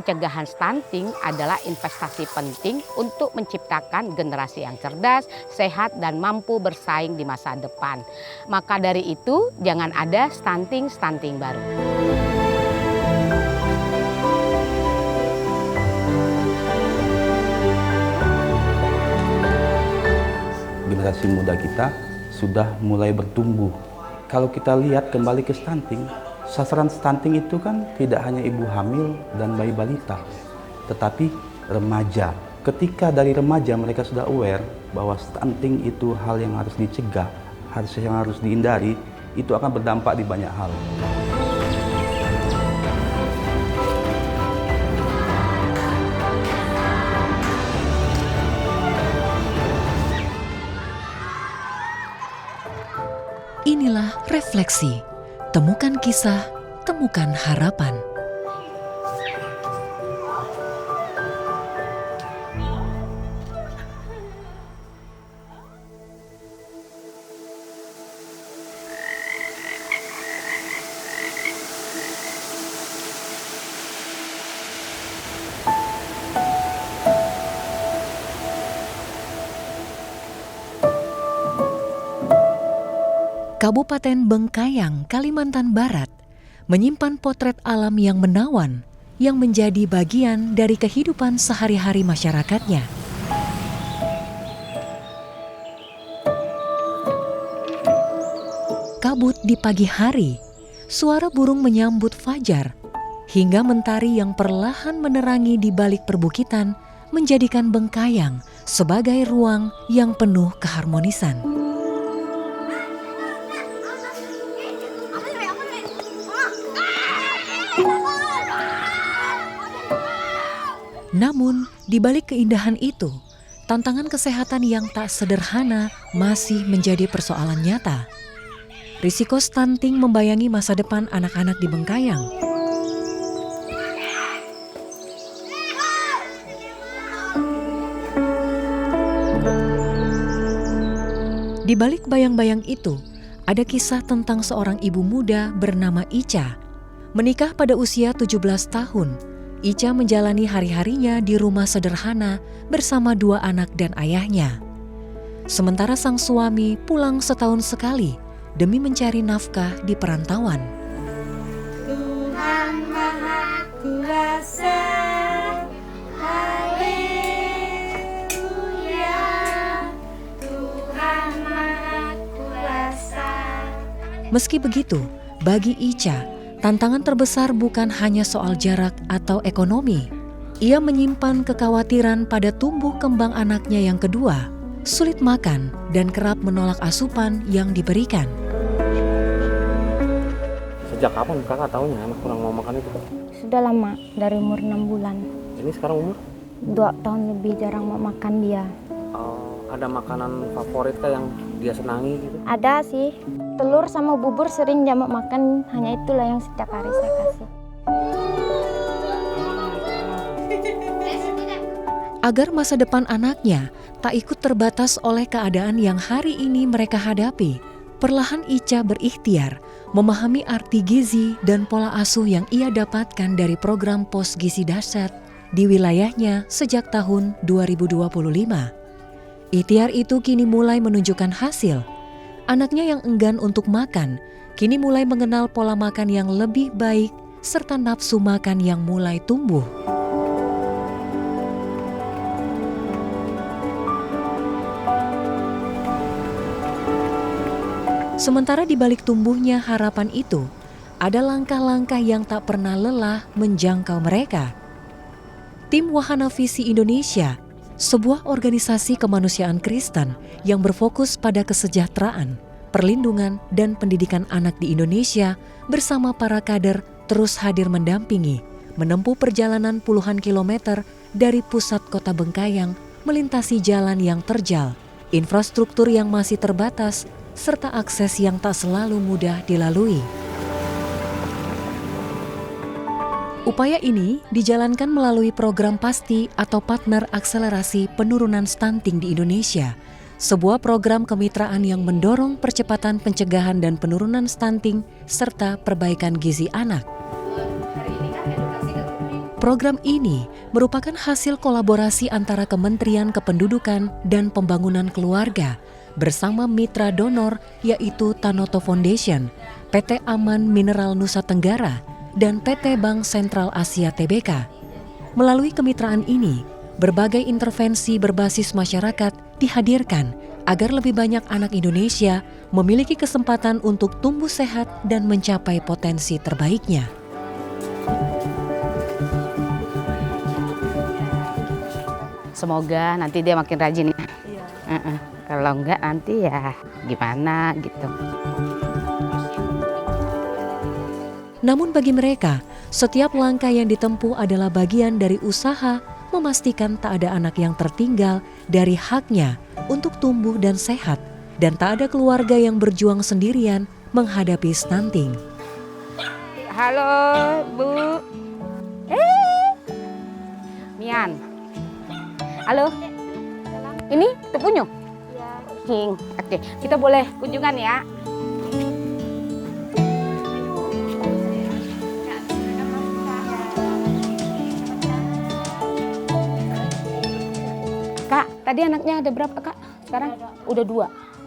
pencegahan stunting adalah investasi penting untuk menciptakan generasi yang cerdas, sehat, dan mampu bersaing di masa depan. Maka dari itu, jangan ada stunting baru. Generasi muda kita sudah mulai bertumbuh. Kalau kita lihat kembali ke stunting, sasaran stunting itu kan tidak hanya ibu hamil dan bayi balita, tetapi remaja. Ketika dari remaja mereka sudah aware bahwa stunting itu hal yang harus dicegah, yang harus dihindari, itu akan berdampak di banyak hal. Inilah Refleksi. Temukan kisah, temukan harapan. Kabupaten Bengkayang, Kalimantan Barat, menyimpan potret alam yang menawan yang menjadi bagian dari kehidupan sehari-hari masyarakatnya. Kabut di pagi hari, suara burung menyambut fajar, hingga mentari yang perlahan menerangi di balik perbukitan menjadikan Bengkayang sebagai ruang yang penuh keharmonisan. Namun, di balik keindahan itu, tantangan kesehatan yang tak sederhana masih menjadi persoalan nyata. Risiko stunting membayangi masa depan anak-anak di Bengkayang. Di balik bayang-bayang itu, ada kisah tentang seorang ibu muda bernama Ica. Menikah pada usia 17 tahun, Ica menjalani hari-harinya di rumah sederhana bersama 2 anak dan ayahnya. Sementara sang suami pulang setahun sekali demi mencari nafkah di perantauan. Tuhan Maha Kuasa, haleluya. Tuhan Maha Kuasa. Meski begitu, bagi Ica, tantangan terbesar bukan hanya soal jarak atau ekonomi. Ia menyimpan kekhawatiran pada tumbuh kembang anaknya yang kedua, sulit makan dan kerap menolak asupan yang diberikan. Sejak kapan kakak tahunya anak kurang mau makan itu? Sudah lama, dari umur 6 bulan. Ini sekarang umur? 2 tahun lebih jarang mau makan dia. Ada makanan favorit kah yang dia senangi gitu? Ada sih, telur sama bubur sering dia mau makan, hanya itulah yang setiap hari saya kasih. Agar masa depan anaknya tak ikut terbatas oleh keadaan yang hari ini mereka hadapi, perlahan Ica berikhtiar memahami arti gizi dan pola asuh yang ia dapatkan dari program pos gizi dahsyat di wilayahnya sejak tahun 2025. Ikhtiar itu kini mulai menunjukkan hasil. Anaknya yang enggan untuk makan, kini mulai mengenal pola makan yang lebih baik serta nafsu makan yang mulai tumbuh. Sementara di balik tumbuhnya harapan itu, ada langkah-langkah yang tak pernah lelah menjangkau mereka. Tim Wahana Visi Indonesia, sebuah organisasi kemanusiaan Kristen yang berfokus pada kesejahteraan, perlindungan, dan pendidikan anak di Indonesia bersama para kader terus hadir mendampingi, menempuh perjalanan puluhan kilometer dari pusat kota Bengkayang, melintasi jalan yang terjal, infrastruktur yang masih terbatas, serta akses yang tak selalu mudah dilalui. Upaya ini dijalankan melalui program PASTI atau Partner Akselerasi Penurunan Stunting di Indonesia, sebuah program kemitraan yang mendorong percepatan pencegahan dan penurunan stunting serta perbaikan gizi anak. Program ini merupakan hasil kolaborasi antara Kementerian Kependudukan dan Pembangunan Keluarga bersama mitra donor yaitu Tanoto Foundation, PT Aman Mineral Nusa Tenggara, dan PT Bank Sentral Asia Tbk. Melalui kemitraan ini, berbagai intervensi berbasis masyarakat dihadirkan agar lebih banyak anak Indonesia memiliki kesempatan untuk tumbuh sehat dan mencapai potensi terbaiknya. Semoga nanti dia makin rajin ya. Kalau enggak nanti ya gimana gitu. Namun bagi mereka, setiap langkah yang ditempuh adalah bagian dari usaha memastikan tak ada anak yang tertinggal dari haknya untuk tumbuh dan sehat, dan tak ada keluarga yang berjuang sendirian menghadapi stunting. Halo Bu. Mian. Halo. Ini Tepunyo? Iya. Oke, kita boleh kunjungan ya. Kak, tadi anaknya ada berapa Kak? Sekarang udah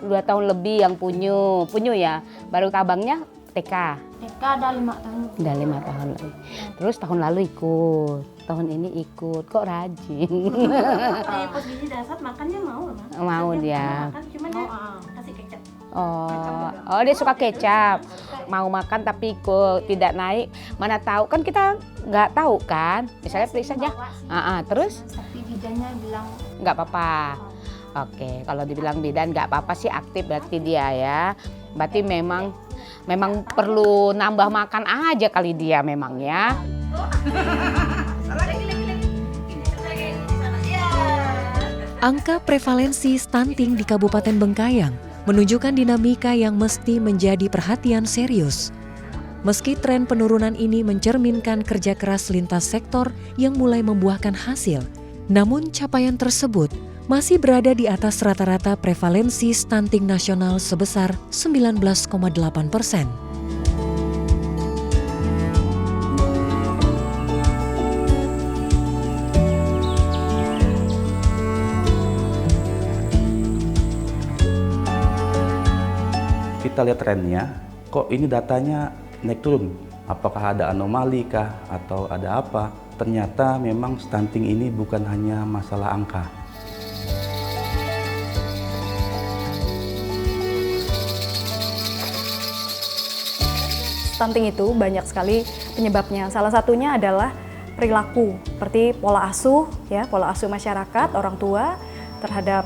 2 tahun lebih yang punyu ya. Baru abangnya TK. TK ada 5 tahun. Udah 5 tahun lagi. Terus tahun lalu ikut, tahun ini ikut. Kok rajin? Kayak pas gizi dasar makannya mau lah. Mau dia. Makan cuma dia kasih kecap. Oh dia suka kecap. Mau makan tapi kok tidak naik. Mana tahu kan kita nggak tahu kan. Misalnya periksa aja. Terus? Tapi bidannya bilang Nggak apa-apa. Oke, kalau dibilang bidan nggak apa-apa sih, aktif berarti dia ya. Berarti memang perlu nambah makan aja kali dia memang ya. Angka prevalensi stunting di Kabupaten Bengkayang menunjukkan dinamika yang mesti menjadi perhatian serius. Meski tren penurunan ini mencerminkan kerja keras lintas sektor yang mulai membuahkan hasil, namun capaian tersebut masih berada di atas rata-rata prevalensi stunting nasional sebesar 19,8%. Kita lihat trennya, kok ini datanya naik turun. Apakah ada anomali kah atau ada apa? Ternyata memang stunting ini bukan hanya masalah angka. Stunting itu banyak sekali penyebabnya. Salah satunya adalah perilaku, seperti pola asuh masyarakat, orang tua terhadap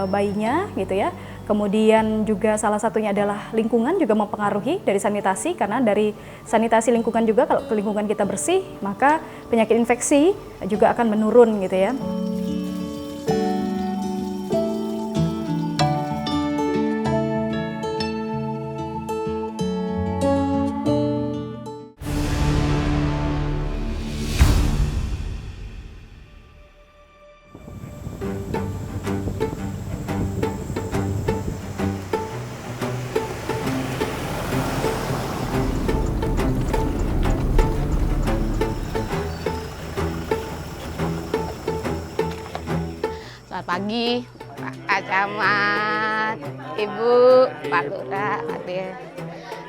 bayinya gitu ya. Kemudian juga salah satunya adalah lingkungan juga mempengaruhi dari sanitasi, karena dari sanitasi lingkungan juga kalau lingkungan kita bersih, maka penyakit infeksi juga akan menurun gitu ya. Selamat pagi, Pak Camat, Ibu, Pak Lurah, Adik.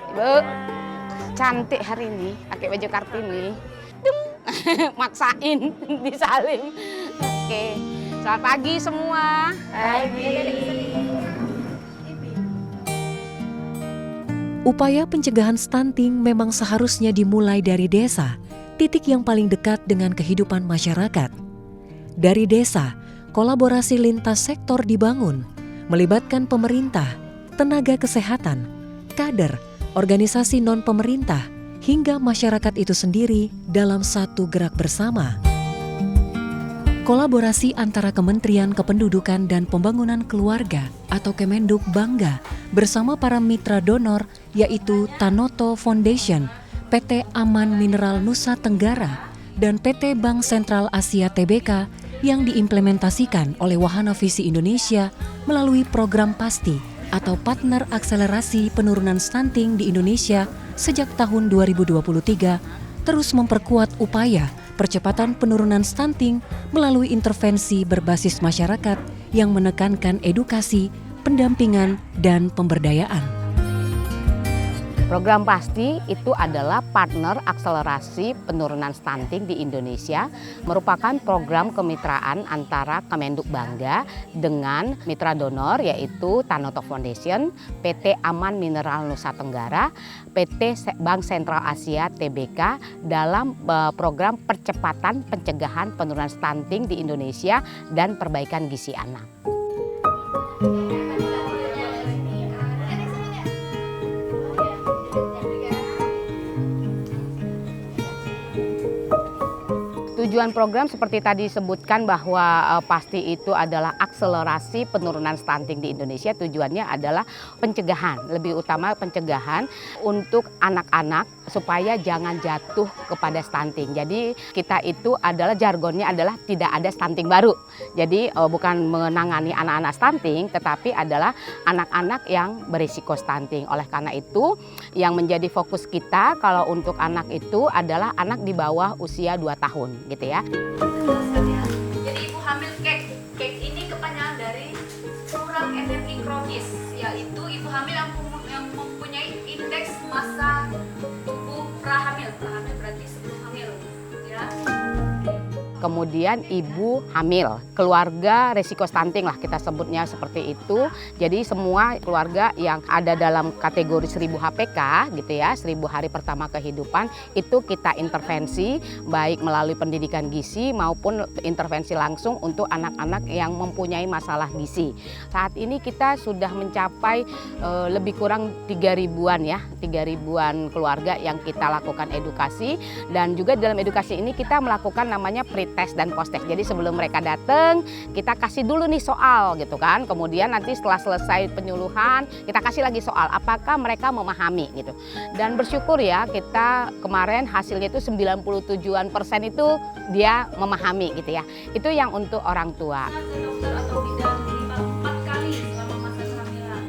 Ibu, cantik hari ini, pakai baju Kartini. Dung, maksain disalim. Oke, selamat pagi semua. Pagi. Upaya pencegahan stunting memang seharusnya dimulai dari desa, titik yang paling dekat dengan kehidupan masyarakat. Dari desa, kolaborasi lintas sektor dibangun, melibatkan pemerintah, tenaga kesehatan, kader, organisasi non-pemerintah, hingga masyarakat itu sendiri dalam satu gerak bersama. Kolaborasi antara Kementerian Kependudukan dan Pembangunan Keluarga atau Kemenduk bangga bersama para mitra donor yaitu Tanoto Foundation, PT Aman Mineral Nusa Tenggara, dan PT Bank Sentral Asia Tbk yang diimplementasikan oleh Wahana Visi Indonesia melalui program PASTI atau Partner Akselerasi Penurunan Stunting di Indonesia sejak tahun 2023 terus memperkuat upaya percepatan penurunan stunting melalui intervensi berbasis masyarakat yang menekankan edukasi, pendampingan, dan pemberdayaan. Program PASTI itu adalah partner akselerasi penurunan stunting di Indonesia, merupakan program kemitraan antara Kemenduk Bangga dengan mitra donor yaitu Tanoto Foundation, PT Aman Mineral Nusa Tenggara, PT Bank Sentral Asia TBK dalam program percepatan pencegahan penurunan stunting di Indonesia dan perbaikan gizi anak. Tujuan program seperti tadi disebutkan bahwa PASTI itu adalah akselerasi penurunan stunting di Indonesia. Tujuannya adalah pencegahan, lebih utama pencegahan untuk anak-anak supaya jangan jatuh kepada stunting. Jadi kita itu adalah jargonnya adalah tidak ada stunting baru. Jadi bukan menangani anak-anak stunting, tetapi adalah anak-anak yang berisiko stunting. Oleh karena itu yang menjadi fokus kita kalau untuk anak itu adalah anak di bawah usia 2 tahun gitu ya. Jadi ibu hamil cake ini kepanjangan dari kurang energi kronis, yaitu ibu hamil yang mempunyai indeks massa tubuh prahamil berarti sebelum hamil ya. Kemudian ibu hamil, keluarga resiko stunting lah kita sebutnya seperti itu. Jadi semua keluarga yang ada dalam kategori 1000 HPK gitu ya, 1000 hari pertama kehidupan itu kita intervensi baik melalui pendidikan gizi maupun intervensi langsung untuk anak-anak yang mempunyai masalah gizi. Saat ini kita sudah mencapai lebih kurang 3.000-an ya, 3.000-an keluarga yang kita lakukan edukasi, dan juga dalam edukasi ini kita melakukan namanya pre-test dan post-test. Jadi sebelum mereka datang, kita kasih dulu nih soal gitu kan. Kemudian nanti setelah selesai penyuluhan, kita kasih lagi soal apakah mereka memahami gitu. Dan bersyukur ya, kita kemarin hasilnya itu 97% itu dia memahami gitu ya. Itu yang untuk orang tua. Dokter atau bidan minimal 4 kali selama masa kehamilan.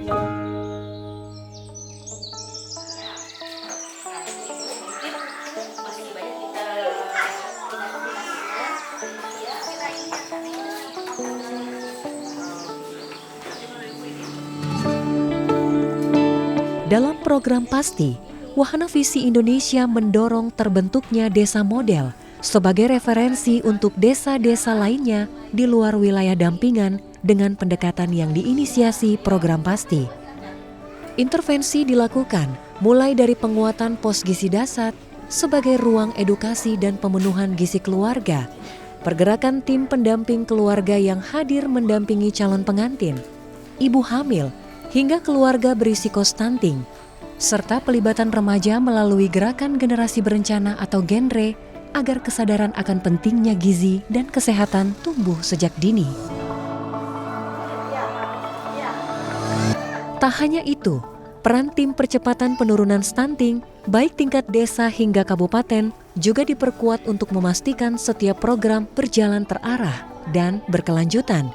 Dalam program PASTI, Wahana Visi Indonesia mendorong terbentuknya desa model sebagai referensi untuk desa-desa lainnya di luar wilayah dampingan dengan pendekatan yang diinisiasi program PASTI. Intervensi dilakukan mulai dari penguatan pos gizi dasar sebagai ruang edukasi dan pemenuhan gizi keluarga, pergerakan tim pendamping keluarga yang hadir mendampingi calon pengantin, ibu hamil, hingga keluarga berisiko stunting, serta pelibatan remaja melalui gerakan generasi berencana atau genre agar kesadaran akan pentingnya gizi dan kesehatan tumbuh sejak dini. Tak hanya itu, peran tim percepatan penurunan stunting, baik tingkat desa hingga kabupaten, juga diperkuat untuk memastikan setiap program berjalan terarah dan berkelanjutan,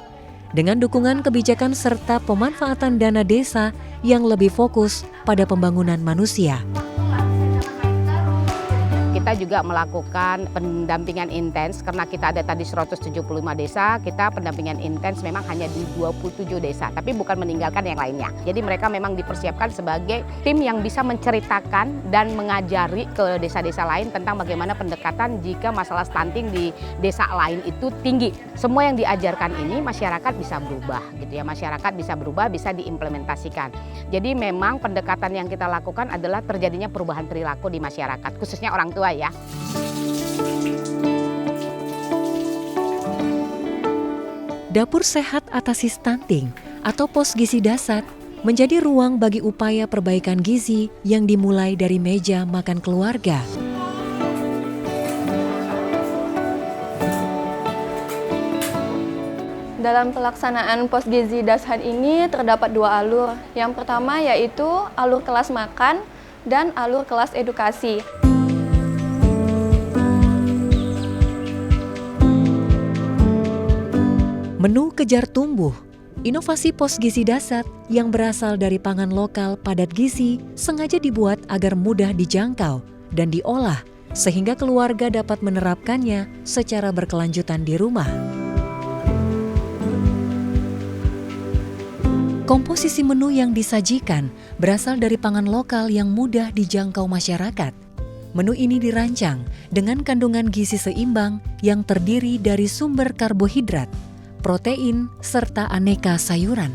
dengan dukungan kebijakan serta pemanfaatan dana desa yang lebih fokus pada pembangunan manusia. Kita juga melakukan pendampingan intens karena kita ada tadi 175 desa, kita pendampingan intens memang hanya di 27 desa, tapi bukan meninggalkan yang lainnya. Jadi mereka memang dipersiapkan sebagai tim yang bisa menceritakan dan mengajari ke desa-desa lain tentang bagaimana pendekatan jika masalah stunting di desa lain itu tinggi. Semua yang diajarkan ini masyarakat bisa berubah gitu ya, masyarakat bisa berubah, bisa diimplementasikan. Jadi memang pendekatan yang kita lakukan adalah terjadinya perubahan perilaku di masyarakat, khususnya orang tua ya. Dapur Sehat Atasi Stunting atau Pos Gizi Dasar menjadi ruang bagi upaya perbaikan gizi yang dimulai dari meja makan keluarga. Dalam pelaksanaan Pos Gizi Dasar ini terdapat 2 alur. Yang pertama yaitu alur kelas makan dan alur kelas edukasi. Menu Kejar Tumbuh, inovasi Pos Gizi Dasar yang berasal dari pangan lokal padat gizi sengaja dibuat agar mudah dijangkau dan diolah sehingga keluarga dapat menerapkannya secara berkelanjutan di rumah. Komposisi menu yang disajikan berasal dari pangan lokal yang mudah dijangkau masyarakat. Menu ini dirancang dengan kandungan gizi seimbang yang terdiri dari sumber karbohidrat, protein, serta aneka sayuran.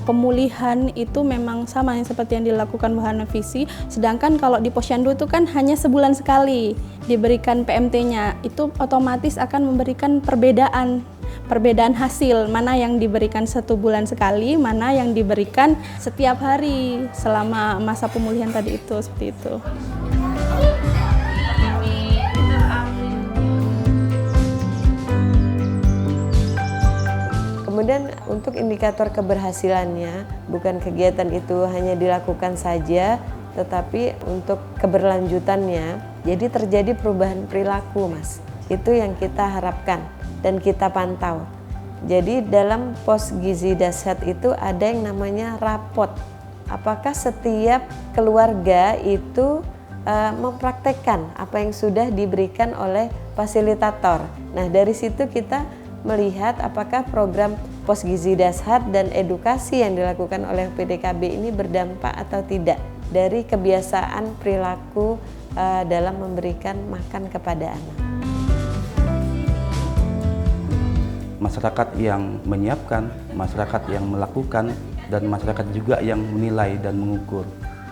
Pemulihan itu memang sama yang seperti yang dilakukan Wahana Visi, sedangkan kalau di Posyandu itu kan hanya sebulan sekali diberikan PMT-nya, itu otomatis akan memberikan perbedaan hasil, mana yang diberikan 1 bulan sekali, mana yang diberikan setiap hari selama masa pemulihan tadi itu, seperti itu. Kemudian untuk indikator keberhasilannya, bukan kegiatan itu hanya dilakukan saja, tetapi untuk keberlanjutannya, jadi terjadi perubahan perilaku, Mas. Itu yang kita harapkan dan kita pantau. Jadi dalam pos gizi dahsyat itu ada yang namanya rapot. Apakah setiap keluarga itu mempraktekkan apa yang sudah diberikan oleh fasilitator. Nah, dari situ kita melihat apakah program pos gizi dahsyat dan edukasi yang dilakukan oleh PDKB ini berdampak atau tidak dari kebiasaan perilaku dalam memberikan makan kepada anak. Masyarakat yang menyiapkan, masyarakat yang melakukan, dan masyarakat juga yang menilai dan mengukur.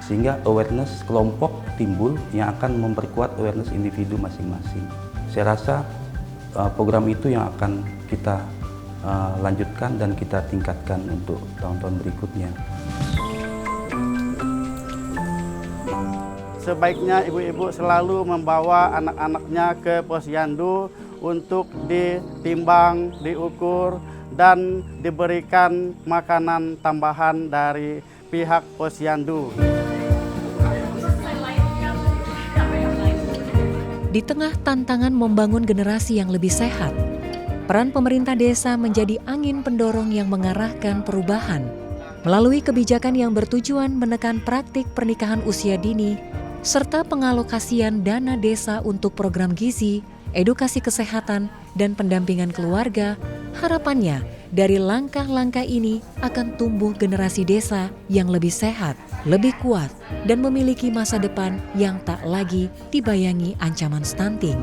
Sehingga awareness kelompok timbul yang akan memperkuat awareness individu masing-masing. Saya rasa program itu yang akan kita lanjutkan dan kita tingkatkan untuk tahun-tahun berikutnya. Sebaiknya ibu-ibu selalu membawa anak-anaknya ke Posyandu untuk ditimbang, diukur, dan diberikan makanan tambahan dari pihak Posyandu. Di tengah tantangan membangun generasi yang lebih sehat, peran pemerintah desa menjadi angin pendorong yang mengarahkan perubahan. Melalui kebijakan yang bertujuan menekan praktik pernikahan usia dini, serta pengalokasian dana desa untuk program gizi, edukasi kesehatan, dan pendampingan keluarga, harapannya dari langkah-langkah ini akan tumbuh generasi desa yang lebih sehat, lebih kuat, dan memiliki masa depan yang tak lagi dibayangi ancaman stunting.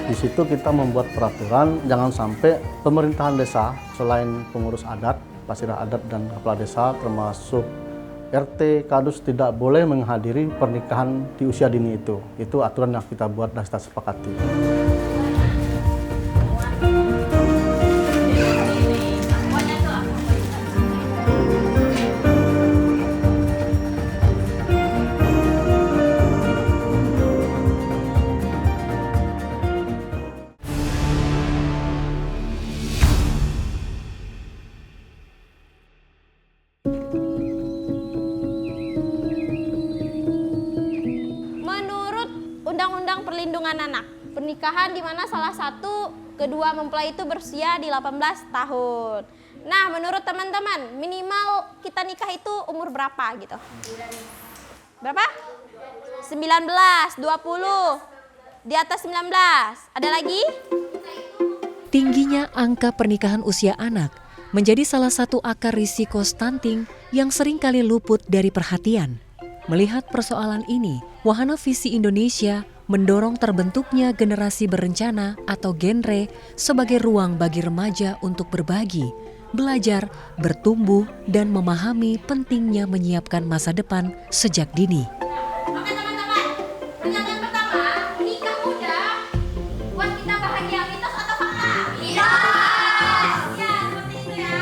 Di situ kita membuat peraturan jangan sampai pemerintahan desa selain pengurus adat, pasirah adat dan kepala desa termasuk RT, Kadus tidak boleh menghadiri pernikahan di usia dini itu. Itu aturan yang kita buat dan kita sepakati. Undang-Undang Perlindungan Anak, pernikahan di mana salah satu kedua mempelai itu berusia di 18 tahun. Nah, menurut teman-teman, minimal kita nikah itu umur berapa gitu? Berapa? 19, 20, di atas 19. Ada lagi? Tingginya angka pernikahan usia anak menjadi salah satu akar risiko stunting yang seringkali luput dari perhatian. Melihat persoalan ini, Wahana Visi Indonesia mendorong terbentuknya generasi berencana atau genre sebagai ruang bagi remaja untuk berbagi, belajar, bertumbuh, dan memahami pentingnya menyiapkan masa depan sejak dini. Oke teman-teman, pernyataan pertama, nikah muda buat kita bahagia, mitos atau fakta? Mitos! Ya, seperti itu ya.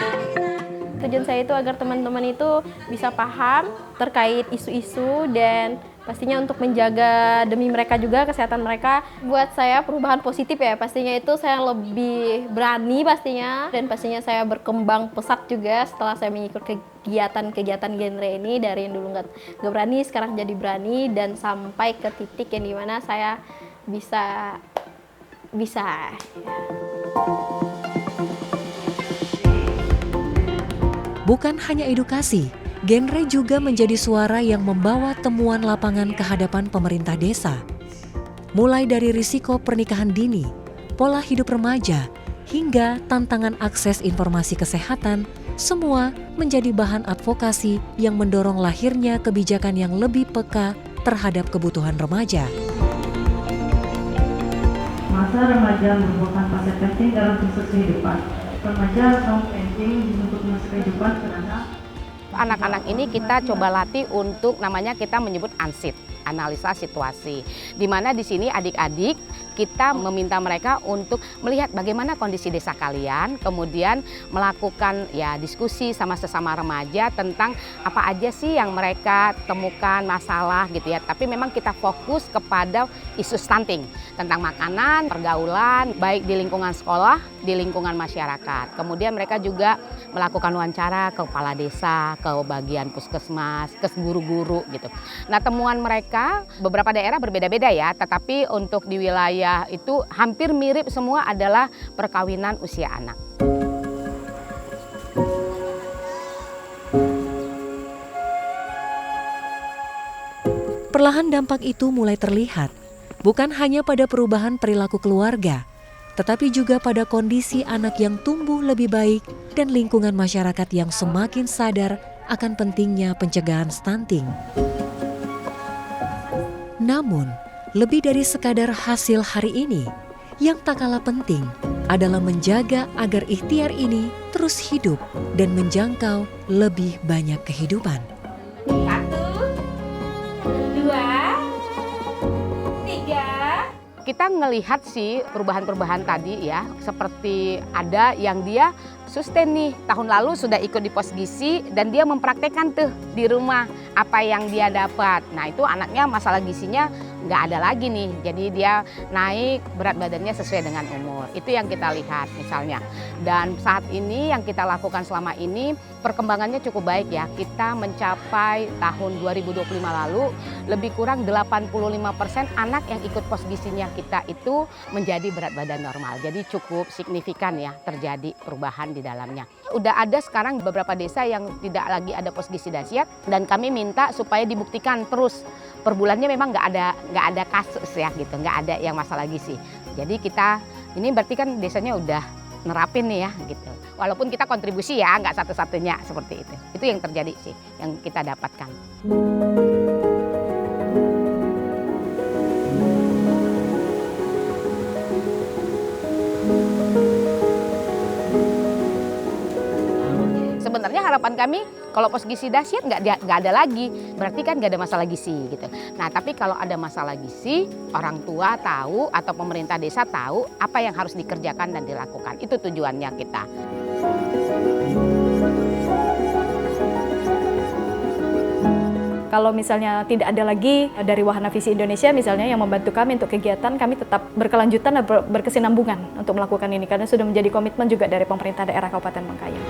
Tujuan saya itu agar teman-teman itu bisa paham terkait isu-isu dan pastinya untuk menjaga demi mereka juga kesehatan mereka. Buat saya perubahan positif ya, pastinya itu saya lebih berani pastinya, dan pastinya saya berkembang pesat juga setelah saya mengikuti kegiatan-kegiatan genre ini. Dari yang dulu nggak berani, sekarang jadi berani, dan sampai ke titik yang dimana saya bisa ya. Bukan hanya edukasi, genre juga menjadi suara yang membawa temuan lapangan ke hadapan pemerintah desa. Mulai dari risiko pernikahan dini, pola hidup remaja, hingga tantangan akses informasi kesehatan, semua menjadi bahan advokasi yang mendorong lahirnya kebijakan yang lebih peka terhadap kebutuhan remaja. Masa remaja merupakan fase penting dalam proses kehidupan. Remaja sangat penting untuk masa kehidupan karena anak-anak ini kita coba latih untuk namanya kita menyebut ansit, analisa situasi. Di mana di sini adik-adik kita meminta mereka untuk melihat bagaimana kondisi desa kalian, kemudian melakukan ya diskusi sama sesama remaja tentang apa aja sih yang mereka temukan masalah gitu ya. Tapi memang kita fokus kepada isu stunting, tentang makanan, pergaulan, baik di lingkungan sekolah, di lingkungan masyarakat. Kemudian mereka juga melakukan wawancara ke kepala desa, ke bagian puskesmas, ke guru-guru gitu. Nah, temuan mereka beberapa daerah berbeda-beda ya, tetapi untuk di wilayah itu hampir mirip semua adalah perkawinan usia anak. Perlahan dampak itu mulai terlihat, bukan hanya pada perubahan perilaku keluarga, tetapi juga pada kondisi anak yang tumbuh lebih baik dan lingkungan masyarakat yang semakin sadar akan pentingnya pencegahan stunting. Namun, lebih dari sekadar hasil hari ini, yang tak kalah penting adalah menjaga agar ikhtiar ini terus hidup dan menjangkau lebih banyak kehidupan. 1, 2, 3. Kita ngelihat sih perubahan-perubahan tadi ya, seperti ada yang dia sustain nih, tahun lalu sudah ikut di pos gizi dan dia mempraktekkan tuh di rumah apa yang dia dapat. Nah, itu anaknya masalah gizinya nggak ada lagi nih, jadi dia naik berat badannya sesuai dengan umur. Itu yang kita lihat misalnya. Dan saat ini yang kita lakukan selama ini perkembangannya cukup baik ya. Kita mencapai tahun 2025 lalu lebih kurang 85% anak yang ikut pos gizinya kita itu menjadi berat badan normal. Jadi cukup signifikan ya terjadi perubahan di dalamnya. Udah ada sekarang beberapa desa yang tidak lagi ada pos gizi dahsyat dan kami minta supaya dibuktikan terus per bulannya memang nggak ada kasus ya gitu, nggak ada yang masalah gizi. Jadi kita ini berarti kan desanya udah nerapin nih ya gitu. Walaupun kita kontribusi ya nggak satu-satunya seperti itu. Itu yang terjadi sih yang kita dapatkan. Sebenarnya harapan kami kalau pos gizi dahsyat nggak ada lagi, berarti kan nggak ada masalah gizi gitu. Nah, tapi kalau ada masalah gizi, orang tua tahu atau pemerintah desa tahu apa yang harus dikerjakan dan dilakukan. Itu tujuannya kita. Kalau misalnya tidak ada lagi dari Wahana Visi Indonesia misalnya yang membantu kami untuk kegiatan, kami tetap berkelanjutan dan berkesinambungan untuk melakukan ini karena sudah menjadi komitmen juga dari pemerintah daerah Kabupaten Bengkayang.